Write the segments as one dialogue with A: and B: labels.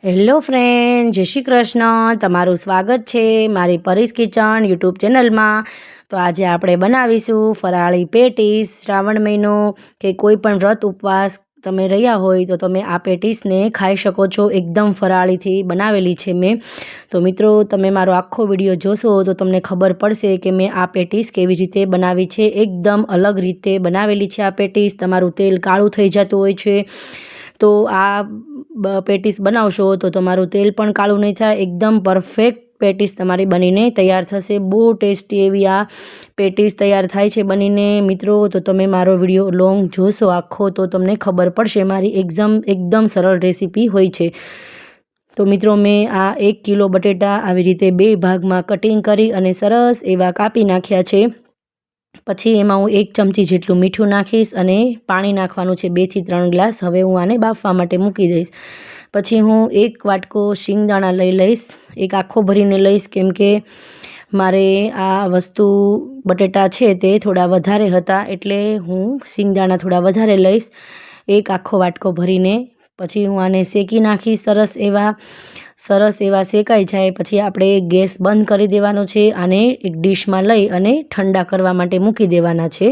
A: Hello friend, જય શ્રી કૃષ્ણ. તમારું સ્વાગત છે મારી પરીસ કિચન યુટ્યુબ ચેનલમાં. તો આજે આપણે બનાવીશું ફરાળી પેટીસ. શ્રાવણ મહિનો કે કોઈ પણ વ્રત ઉપવાસ તમે રહ્યા હોય તો તમે આ પેટીસને ખાઈ શકો છો. એકદમ ફરાળીથી બનાવેલી છે મેં. તો મિત્રો, તમે મારો આખો વિડીયો જોશો તો તમને ખબર પડશે કે મેં આ પેટીસ કેવી રીતે બનાવી છે. એકદમ અલગ રીતે બનાવેલી છે આ પેટીસ. તમારું તેલ કાળું થઈ જતું હોય છે તો આ પેટીસ બનાવશો તો તમારું તેલ પણ કાળું નહીં થાય. એકદમ પરફેક્ટ પેટીસ તમારી બનીને તૈયાર થશે. બહુ ટેસ્ટી એવી આ પેટીસ તૈયાર થાય છે બનીને. મિત્રો, તો તમે મારો વિડીયો લોંગ જોશો આખો તો તમને ખબર પડશે. મારી એકદમ સરળ રેસીપી હોય છે. તો મિત્રો, મેં આ 1 કિલો બટેટા આવી રીતે 2 ભાગમાં કટિંગ કરી અને સરસ એવા કાપી નાખ્યા છે. પછી એમાં હું 1 ચમચી જેટલું મીઠું નાખીશ અને પાણી નાખવાનું છે 2 થી 3 ગ્લાસ. હવે હું આને બાફવા માટે મૂકી દઈશ. પછી હું 1 વાટકો શિંગદાણા લઈ લઈશ. એક આખો ભરીને લઈશ કેમ કે મારે આ વસ્તુ બટેટા છે તે થોડા વધારે હતા એટલે હું શિંગદાણા થોડા વધારે લઈશ. 1 આખો વાટકો ભરીને પછી હું આને શેકી નાખીશ. સરસ એવા શેકાઈ જાય પછી આપણે ગેસ બંધ કરી દેવાનો છે. આને એક ડીશમાં લઈ અને ઠંડા કરવા માટે મૂકી દેવાના છે.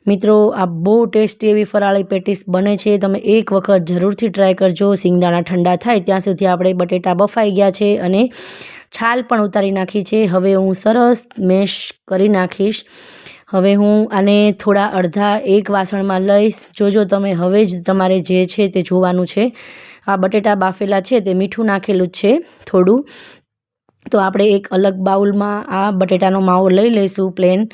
A: મિત્રો, આ બહુ ટેસ્ટી એવી ફરાળી પેટીસ બને છે. તમે એક વખત જરૂરથી ટ્રાય કરજો. શિંગદાણા ઠંડા થાય ત્યાં સુધી આપણે બટેટા બફાઈ ગયા છે અને છાલ પણ ઉતારી નાખી છે. હવે હું સરસ મેશ કરી નાખીશ. હવે હું આને થોડા અડધા એક વાસણમાં લઈશ. જોજો તમે, હવે જ તમારે જે છે તે જોવાનું છે. આ બટેટા બાફેલા છે તે મીઠું નાખેલું જ છે થોડું. તો આપણે એક અલગ બાઉલમાં આ બટેટાનો માવો લઈ લઈશું પ્લેન.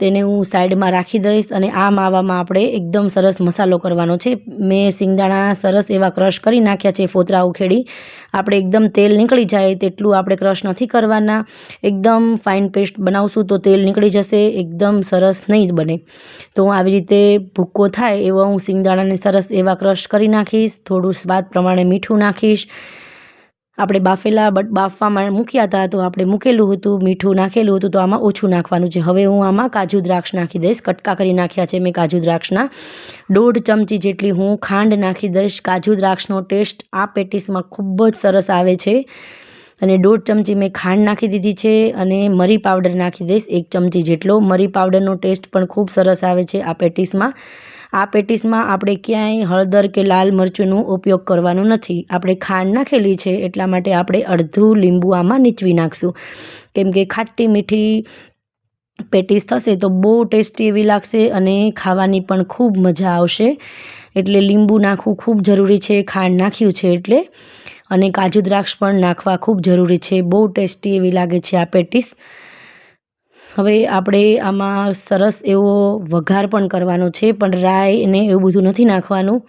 A: તેને હું સાઈડમાં રાખી દઈશ અને આ માવામાં આપણે એકદમ સરસ મસાલો કરવાનો છે. મેં શિંગદાણા સરસ એવા ક્રશ કરી નાખ્યા છે, ફોતરા ઉખેડી. આપણે એકદમ તેલ નીકળી જાય તેટલું આપણે ક્રશ નથી કરવાના. એકદમ ફાઇન પેસ્ટ બનાવશું તો તેલ નીકળી જશે, એકદમ સરસ નહીં બને. તો હું આવી રીતે ભૂક્કો થાય એવો હું શિંગદાણાને સરસ એવા ક્રશ કરી નાખીશ. થોડું સ્વાદ પ્રમાણે મીઠું નાખીશ. આપણે બાફવામાં મૂક્યા હતા તો આપણે મૂકેલું હતું, મીઠું નાખેલું હતું, તો આમાં ઓછું નાખવાનું છે. હવે હું આમાં કાજુ દ્રાક્ષ નાખી દઈશ. કટકા કરી નાખ્યા છે મેં કાજુ દ્રાક્ષના. 1.5 ચમચી જેટલી હું ખાંડ નાખી દઈશ. કાજુ દ્રાક્ષનો ટેસ્ટ આ પેટીસમાં ખૂબ જ સરસ આવે છે અને 1.5 ચમચી મેં ખાંડ નાખી દીધી છે. અને મરી પાવડર નાખી દઈશ 1 ચમચી જેટલો. મરી પાવડરનો ટેસ્ટ પણ ખૂબ સરસ આવે છે આ પેટીસમાં. આ પેટીસમાં આપણે ક્યાંય હળદર કે લાલ મરચુંનો ઉપયોગ કરવાનો નથી. આપણે ખાંડ નાખેલી છે એટલા માટે આપણે અડધું લીંબુ આમાં નીચવી નાખશું કેમ કે ખાટી મીઠી પેટીસ થશે તો બહુ ટેસ્ટી એવી લાગશે અને ખાવાની પણ ખૂબ મજા આવશે. એટલે લીંબુ નાખવું ખૂબ જરૂરી છે ખાંડ નાખ્યું છે એટલે. અને કાજુ દ્રાક્ષ પણ નાખવા ખૂબ જરૂરી છે. બહુ ટેસ્ટી એવી લાગે છે આ પેટીસ. હવે આપણે આમાં સરસ એવો વઘાર પણ કરવાનો છે, પણ રાઈ ને એવું બધું નથી નાખવાનું.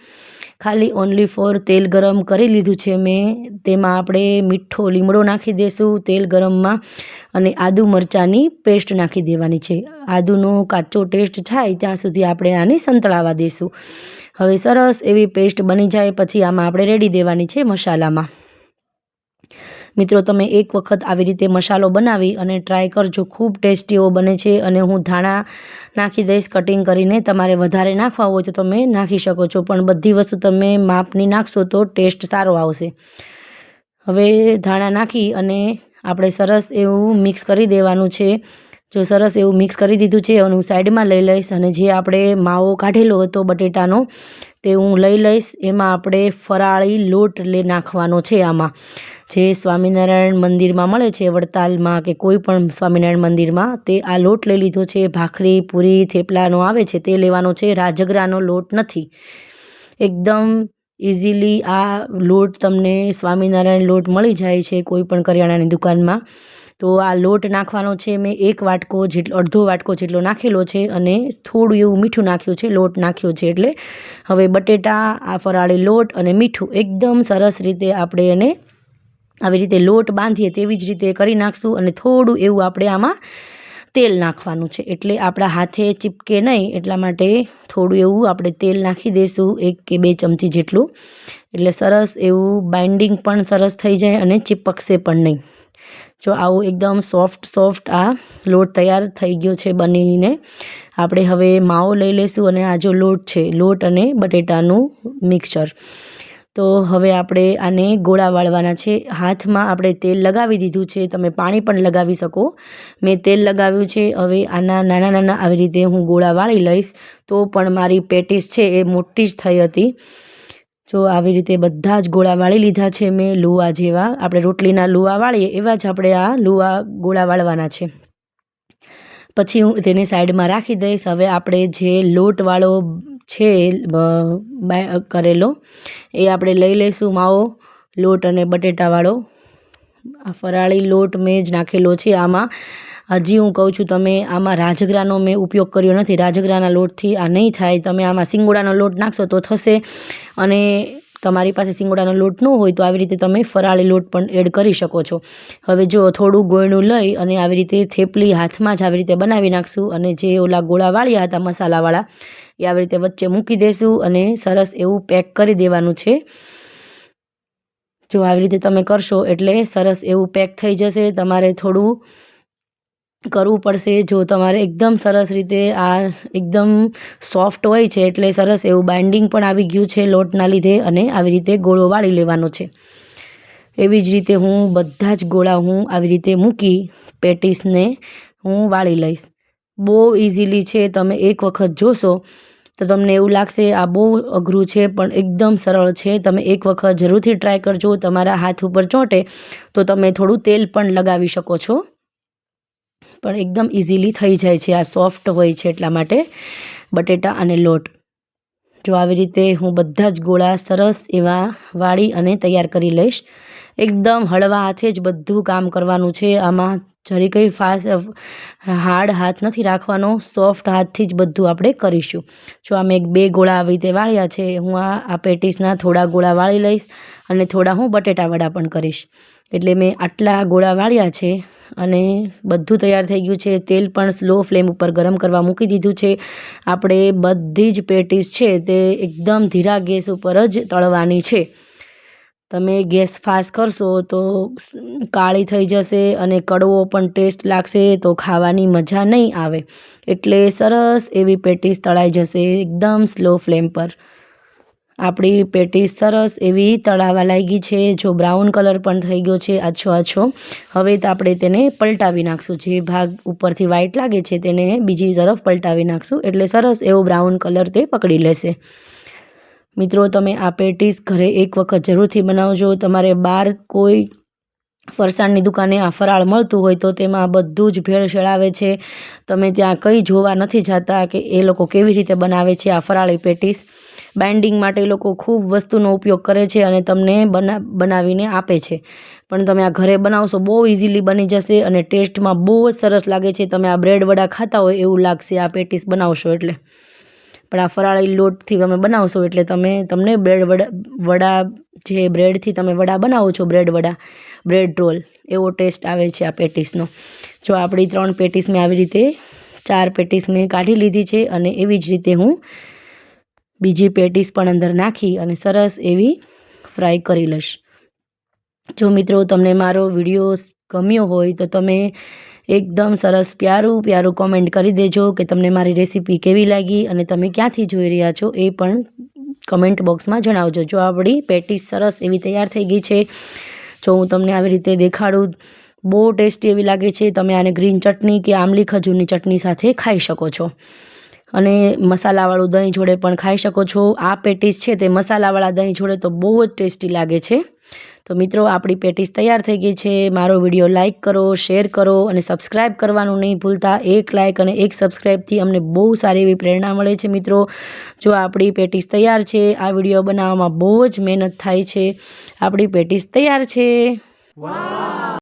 A: ખાલી ઓનલી ફોર તેલ ગરમ કરી લીધું છે મેં. તેમાં આપણે મીઠો લીમડો નાખી દઈશું તેલ ગરમમાં અને આદુ મરચાંની પેસ્ટ નાખી દેવાની છે. આદુનો કાચો ટેસ્ટ થાય ત્યાં સુધી આપણે આને સંતળાવા દઈશું. હવે સરસ એવી પેસ્ટ બની જાય પછી આમાં આપણે રેડી દેવાની છે મસાલામાં. મિત્રો, તમે એક વખત આવી રીતે મસાલો બનાવી અને ટ્રાય કરજો. ખૂબ ટેસ્ટી એવો બને છે. અને હું ધાણા નાખી દઈશ કટિંગ કરીને. તમારે વધારે નાખવા હોય તો તમે નાખી શકો છો, પણ બધી વસ્તુ તમે માપની નાખશો તો ટેસ્ટ સારો આવશે. હવે ધાણા નાખી અને આપણે સરસ એવું મિક્સ કરી દેવાનું છે. જો સરસ એવું મિક્સ કરી દીધું છે અને હું સાઈડમાં લઈ લઈશ. અને જે આપણે માવો કાઢેલો હતો બટેટાનો તે હું લઈ લઈશ. એમાં આપણે ફરાળી લોટ નાખવાનો છે આમાં. જે સ્વામિનારાયણ મંદિરમાં મળે છે, વડતાલમાં કે કોઈ પણ સ્વામિનારાયણ મંદિરમાં, તે આ લોટ લઈ લીધો છે. ભાખરી, પૂરી, થેપલાનો આવે છે તે લેવાનો છે. રાજગરાનો લોટ નથી. એકદમ ઇઝીલી આ લોટ તમને સ્વામિનારાયણ લોટ મળી જાય છે કોઈ પણ કરિયાણાની દુકાનમાં. તો આ લોટ નાખવાનો છે. મેં 1 વાટકો જેટલો, અડધો વાટકો જેટલો નાખેલો છે અને થોડું એવું મીઠું નાખ્યું છે. લોટ નાખ્યો છે એટલે. હવે બટેટા, આ ફરાળી લોટ અને મીઠું એકદમ સરસ રીતે આપણે એને આવી રીતે લોટ બાંધીએ તેવી જ રીતે કરી નાખશું. અને થોડું એવું આપણે આમાં તેલ નાખવાનું છે એટલે આપણા હાથે ચીપકે નહીં એટલા માટે થોડું એવું આપણે તેલ નાખી દઈશું 1 કે 2 ચમચી જેટલું. એટલે સરસ એવું બાઇન્ડિંગ પણ સરસ થઈ જાય અને ચીપકશે પણ નહીં. જો આવું એકદમ સોફ્ટ આ લોટ તૈયાર થઈ ગયો છે બનીને. આપણે હવે માવો લઈ લઈશું અને આ જો લોટ છે, લોટ અને બટેટાનું મિક્સચર. તો હવે આપણે આને ગોળા વાળવાના છે. હાથમાં આપણે તેલ લગાવી દીધું છે, તમે પાણી પણ લગાવી શકો. મેં તેલ લગાવ્યું છે. હવે આના નાના નાના આવી રીતે હું ગોળા વાળી લઈશ. તો પણ મારી પેટીસ છે એ મોટી જ થઈ હતી. જો આવી રીતે બધા જ ગોળા વાળી લીધા છે મેં, લુવા જેવા. આપણે રોટલીના લુવા વાળીએ એવા જ આપણે આ લુવા ગોળા વાળવાના છે. પછી હું તેને સાઈડમાં રાખી દઈશ. હવે આપણે જે લોટવાળો છે કરેલો એ આપણે લઈ લઈશું માવો, લોટ અને બટેટાવાળો. આ ફરાળી લોટ મેં જ નાખેલો છે આમાં. હજી હું કહું છું, તમે આમાં રાજગરાનો મેં ઉપયોગ કર્યો નથી. રાજગરાના લોટથી આ નહીં થાય. તમે આમાં સિંગોડાનો લોટ નાખશો તો થશે, અને તમારી પાસે સિંગોડાનો લોટ ન હોય તો આવી રીતે તમે ફરાળી લોટ પણ એડ કરી શકો છો. હવે જો થોડું ગોળનું લઈ અને આવી રીતે થેપલી હાથમાં જ આવી રીતે બનાવી નાખશું, અને જે ઓલા ગોળા વાળ્યા હતા મસાલાવાળા એ આવી રીતે વચ્ચે મૂકી દઈશું અને સરસ એવું પેક કરી દેવાનું છે. જો આવી રીતે તમે કરશો એટલે સરસ એવું પેક થઈ જશે. તમારે થોડું કરવું પડશે. જો તમારે એકદમ સરસ રીતે આ એકદમ સોફ્ટ હોય છે એટલે સરસ એવું બાઇન્ડિંગ પણ આવી ગયું છે લોટના લીધે, અને આવી રીતે ગોળો વાળી લેવાનો છે. એવી જ રીતે હું બધા જ ગોળા હું આવી રીતે મૂકી પેટીસને હું વાળી લઈશ. બહુ ઇઝીલી છે. તમે એક વખત જોશો તો તમને એવું લાગશે આ બહુ અઘરું છે, પણ એકદમ સરળ છે. તમે એક વખત જરૂરથી ટ્રાય કરજો. તમારા હાથ ઉપર ચોંટે તો તમે થોડું તેલ પણ લગાવી શકો છો, પણ એકદમ ઇઝીલી થઈ જાય છે. આ સોફ્ટ હોય છે એટલા માટે બટેટા અને લોટ. જો આવી રીતે હું બધા જ ગોળા સરસ એવા વાળી અને તૈયાર કરી લઈશ. એકદમ હળવા હાથે જ બધું કામ કરવાનું છે. આમાં જરી કંઈ હાર્ડ હાથ નથી રાખવાનો. સોફ્ટ હાથથી જ બધું આપણે કરીશું. જો આ મેં 2 ગોળા આવી રીતે વાળ્યા છે. હું આ પેટીસના થોડા ગોળા વાળી લઈશ અને થોડા હું બટેટા વડા પણ કરીશ. એટલે મેં આટલા ગોળા વાળ્યા છે અને બધું તૈયાર થઈ ગયું છે. તેલ પણ સ્લો ફ્લેમ ઉપર ગરમ કરવા મૂકી દીધું છે. આપણે બધી જ પેટીસ છે તે એકદમ ધીરા ગેસ ઉપર જ તળવાની છે. તમે ગેસ ફાસ્ટ કરશો તો કાળી થઈ જશે અને કડવો પણ ટેસ્ટ લાગશે, તો ખાવાની મજા નહીં આવે. એટલે સરસ એવી પેટીસ તળાઈ જશે એકદમ સ્લો ફ્લેમ પર. આપણી પેટીસ સરસ એવી તળાવા લાગી છે. જો બ્રાઉન કલર પણ થઈ ગયો છે આછો આછો. હવે તો આપણે તેને પલટાવી નાખશું. જે ભાગ ઉપરથી વ્હાઈટ લાગે છે તેને બીજી તરફ પલટાવી નાખશું એટલે સરસ એવો બ્રાઉન કલર તે પકડી લેશે. મિત્રો, તમે આ પેટીસ ઘરે એક વખત જરૂરથી બનાવજો. તમારે બહાર કોઈ ફરસાણની દુકાને આ ફરાળ મળતું હોય તો તેમાં બધું જ ભેળસેળ આવે છે. તમે ત્યાં કંઈ જોવા નથી જતા કે એ લોકો કેવી રીતે બનાવે છે આ ફરાળી પેટીસ. બાઇન્ડિંગ માટે એ લોકો ખૂબ વસ્તુનો ઉપયોગ કરે છે અને તમને બનાવીને આપે છે. પણ તમે આ ઘરે બનાવશો બહુ ઇઝીલી બની જશે અને ટેસ્ટમાં બહુ જ સરસ લાગે છે. તમે આ બ્રેડ વડા ખાતા હોય એવું લાગશે આ પેટીસ બનાવશો એટલે. પણ આ ફરાળી લોટથી તમે બનાવશો એટલે તમને બ્રેડ વડા જે બ્રેડથી તમે વડા બનાવો છો, બ્રેડ વડા, બ્રેડ રોલ, એવો ટેસ્ટ આવે છે આ પેટીસનો. જો આપણી 3 પેટીસ મેં આવી રીતે 4 પેટીસ મેં કાઢી લીધી છે અને એવી જ રીતે હું બીજી પેટીસ પણ અંદર નાખી અને સરસ એવી ફ્રાય કરી લઈશ. જો મિત્રો, તમને મારો વિડીયો ગમ્યો હોય તો તમે એકદમ સરસ પ્યારું કોમેન્ટ કરી દેજો કે તમને મારી રેસીપી કેવી લાગી અને તમે ક્યાંથી જોઈ રહ્યા છો એ પણ કમેન્ટ બોક્સમાં જણાવજો. જો આપણી પેટીસ સરસ એવી તૈયાર થઈ ગઈ છે. જો હું તમને આવી રીતે દેખાડું, બહુ ટેસ્ટી એવી લાગે છે. તમે આને ગ્રીન ચટણી કે આમલી ખજૂરની ચટણી સાથે ખાઈ શકો છો અને મસાલાવાળું દહીં જોડે પણ ખાઈ શકો છો. આ પેટીસ છે તે મસાલાવાળા દહીં જોડે તો બહુ જ ટેસ્ટી લાગે છે. તો મિત્રો, આપણી પેટીસ તૈયાર થઈ ગઈ છે. મારો વિડીયો લાઇક કરો, શેર કરો અને સબસ્ક્રાઈબ કરવાનું નહીં ભૂલતા. એક લાઇક અને એક સબસ્ક્રાઈબથી અમને બહુ સારી એવી પ્રેરણા મળે છે મિત્રો. જો આપણી પેટીસ તૈયાર છે. આ વિડીયો બનાવવામાં બહુ જ મહેનત થાય છે. આપણી પેટીસ તૈયાર છે.